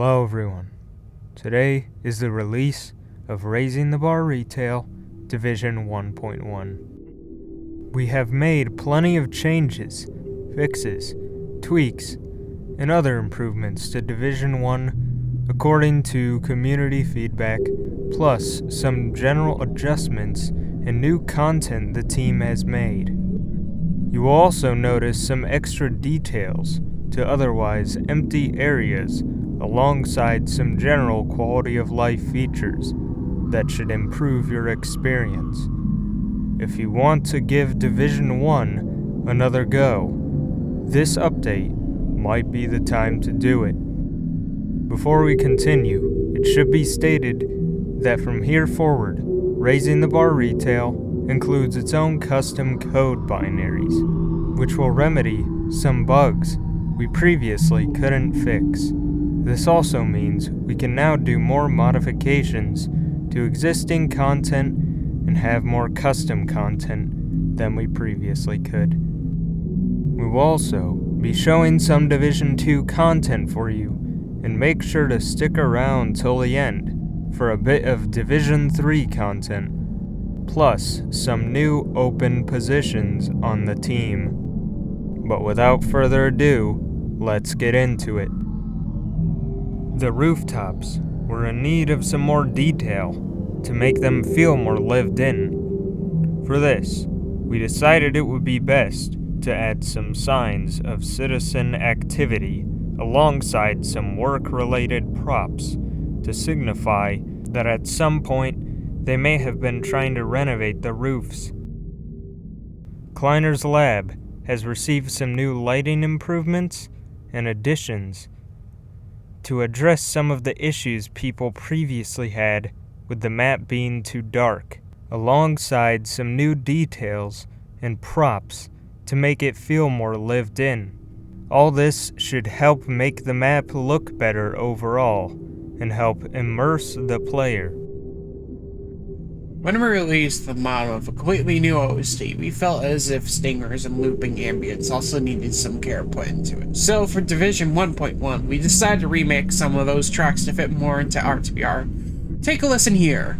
Hello everyone. Today is the release of Raising the Bar Retail Division 1.1. We have made plenty of changes, fixes, tweaks, and other improvements to Division 1 according to community feedback, plus some general adjustments and new content the team has made. You will also notice some extra details to otherwise empty areas alongside some general quality of life features that should improve your experience. If you want to give Division 1 another go, this update might be the time to do it. Before we continue, it should be stated that from here forward, Raising the Bar Retail includes its own custom code binaries, which will remedy some bugs we previously couldn't fix. This also means we can now do more modifications to existing content and have more custom content than we previously could. We will also be showing some Division 2 content for you, and make sure to stick around till the end for a bit of Division 3 content, plus some new open positions on the team. But without further ado, let's get into it. The rooftops were in need of some more detail to make them feel more lived in. For this, we decided it would be best to add some signs of citizen activity alongside some work-related props to signify that at some point they may have been trying to renovate the roofs. Kleiner's lab has received some new lighting improvements and additions to address some of the issues people previously had with the map being too dark, alongside some new details and props to make it feel more lived in. All this should help make the map look better overall and help immerse the player. When we released the model of a completely new OST, we felt as if stingers and looping ambience also needed some care put into it. So for Division 1.1, we decided to remake some of those tracks to fit more into RTBR. Take a listen here.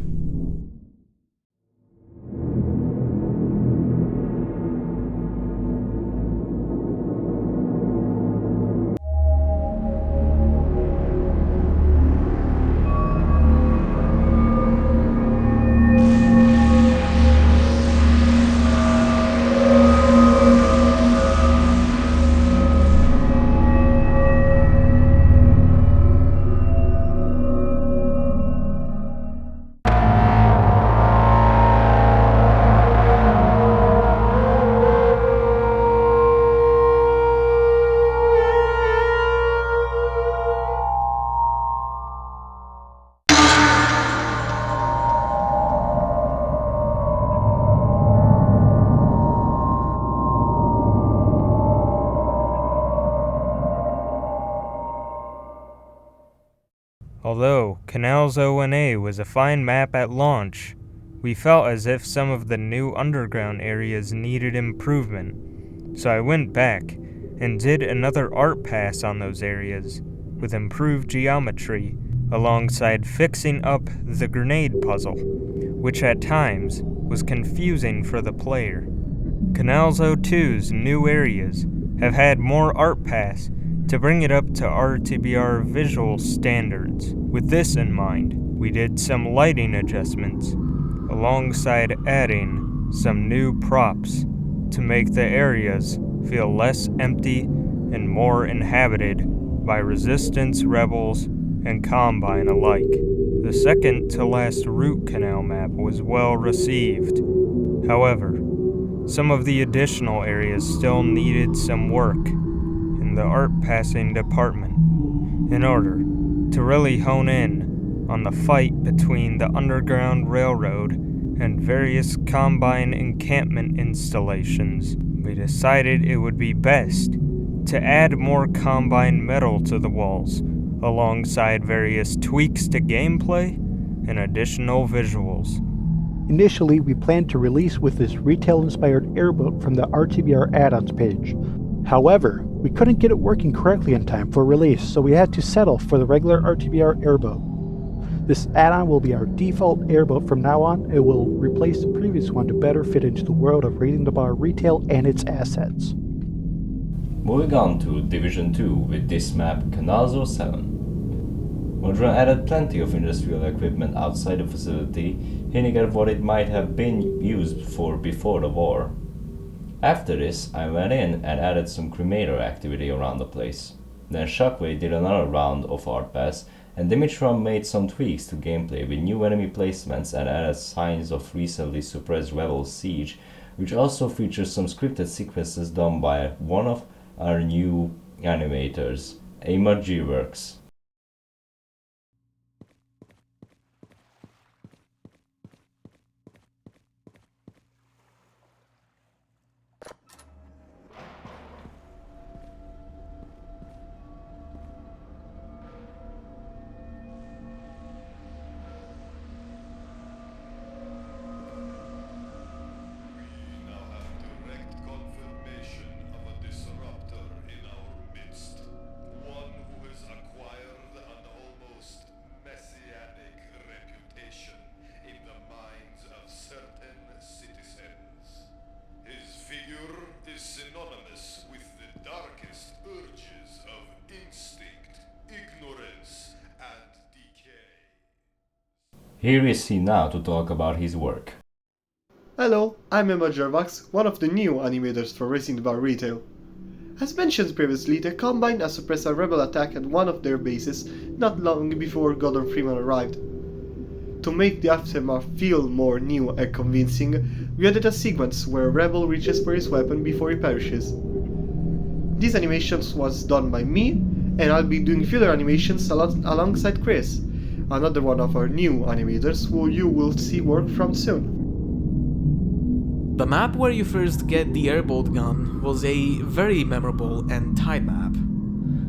Although Canals O&A was a fine map at launch, we felt as if some of the new underground areas needed improvement, so I went back and did another art pass on those areas with improved geometry alongside fixing up the grenade puzzle, which at times was confusing for the player. Canals O2's new areas have had more art pass to bring it up to RTBR visual standards. With this in mind, we did some lighting adjustments, alongside adding some new props to make the areas feel less empty and more inhabited by Resistance rebels and Combine alike. The second to last root canal map was well received. However, some of the additional areas still needed some work in the art passing department in order to really hone in on the fight between the Underground Railroad and various Combine encampment installations. We decided it would be best to add more Combine metal to the walls, alongside various tweaks to gameplay and additional visuals. Initially, we planned to release with this retail-inspired airboat from the RTBR add-ons page. However, We couldn't get it working correctly in time for release, so we had to settle for the regular RTBR airboat. This add-on will be our default airboat from now on. It will replace the previous one to better fit into the world of Raising the Bar retail and its assets. Moving on to Division 2 with this map, Canal 7. Modron added plenty of industrial equipment outside the facility, hinting at what it might have been used for before the war. After this, I went in and added some cremator activity around the place. Then Shockwave did another round of art pass, and Dimitron made some tweaks to gameplay with new enemy placements and added signs of recently suppressed Rebel Siege, which also features some scripted sequences done by one of our new animators, Works. Here is he now to talk about his work. Hello, I'm Redux, one of the new animators for Raising the Bar Retail. As mentioned previously, they combined and suppressed a rebel attack at one of their bases not long before Gordon Freeman arrived. To make the aftermath feel more new and convincing, we added a sequence where a rebel reaches for his weapon before he perishes. This animation was done by me, and I'll be doing filler animations alongside Chris, another one of our new animators who you will see work from soon. The map where you first get the airboat gun was a very memorable and tight map.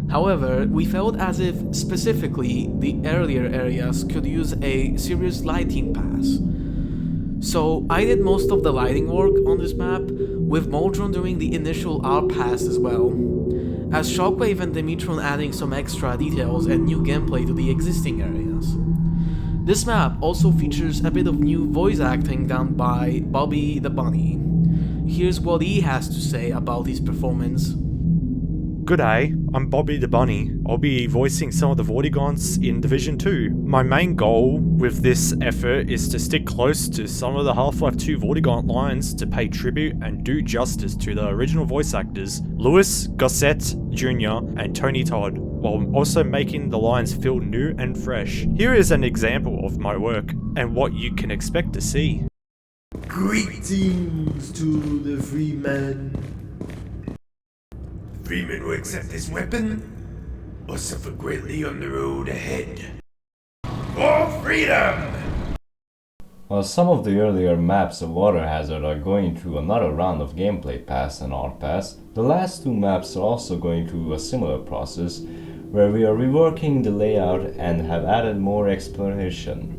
However, we felt as if specifically the earlier areas could use a serious lighting pass. So I did most of the lighting work on this map, with Moldron doing the initial art pass as well, as Shockwave and Dimitron adding some extra details and new gameplay to the existing areas. This map also features a bit of new voice acting done by Bobby the Bunny. Here's what he has to say about his performance. G'day, I'm Bobby the Bunny. I'll be voicing some of the Vortigons in Division 2. My main goal with this effort is to stick close to some of the Half-Life 2 Vortigaunt lines to pay tribute and do justice to the original voice actors, Louis Gossett Jr. and Tony Todd, while also making the lines feel new and fresh. Here is an example of my work and what you can expect to see. Greetings to the Freeman. Freeman will accept his weapon or suffer greatly on the road ahead. For freedom! While some of the earlier maps of Water Hazard are going through another round of gameplay pass and art pass, the last two maps are also going through a similar process where we are reworking the layout and have added more exploration.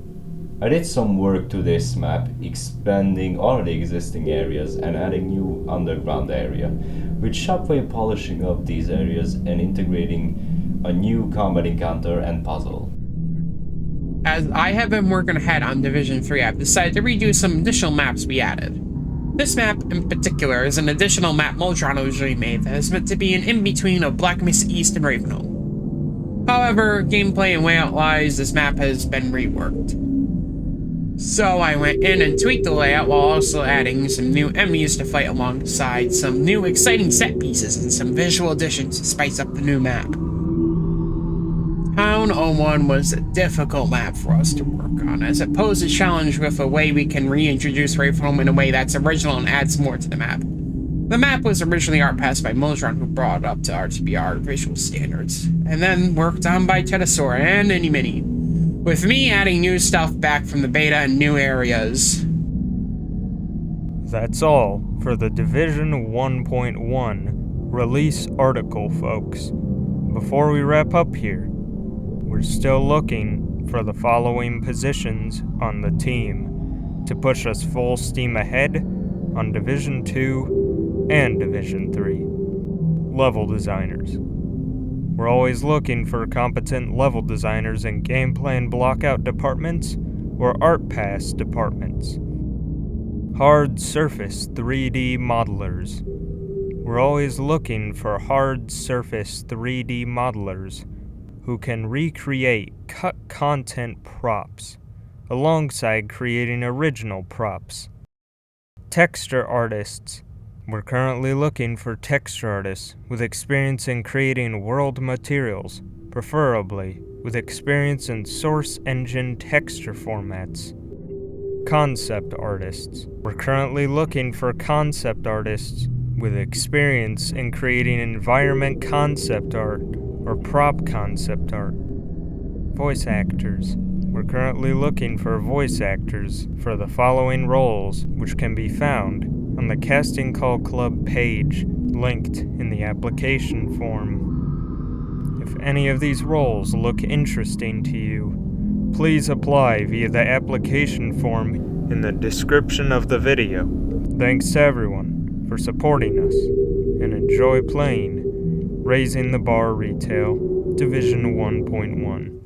I did some work to this map, expanding already existing areas and adding new underground area, with Shockwave polishing up these areas and integrating a new combat encounter and puzzle. As I have been working ahead on Division 3, I've decided to redo some additional maps we added. This map, in particular, is an additional map Moldron originally made that is meant to be an in-between of Black Mesa East and Ravenholm. However, gameplay and layout-wise, this map has been reworked. So I went in and tweaked the layout while also adding some new enemies to fight alongside some new exciting set pieces and some visual additions to spice up the new map. Town 01 was a difficult map for us to work on, as it posed a challenge with a way we can reintroduce Ravenholm in a way that's original and adds more to the map. The map was originally art passed by Moldron, who brought it up to RTBR visual standards, and then worked on by Tedasor and Mini, with me adding new stuff back from the beta and new areas. That's all for the Division 1.1 release article, folks. Before we wrap up here, we're still looking for the following positions on the team to push us full steam ahead on Division 2 and Division 3. level designers. We're always looking for competent level designers in gameplay and blockout departments or art pass departments. Hard surface 3D modelers. We're always looking for hard surface 3D modelers who can recreate cut content props alongside creating original props. Texture artists. We're currently looking for texture artists with experience in creating world materials, preferably with experience in source engine texture formats. Concept artists. We're currently looking for concept artists with experience in creating environment concept art or prop concept art. Voice actors. We're currently looking for voice actors for the following roles, which can be found on the Casting Call Club page linked in the application form. If any of these roles look interesting to you, please apply via the application form in the description of the video. Thanks to everyone for supporting us, and enjoy playing Raising the Bar Retail Division 1.1.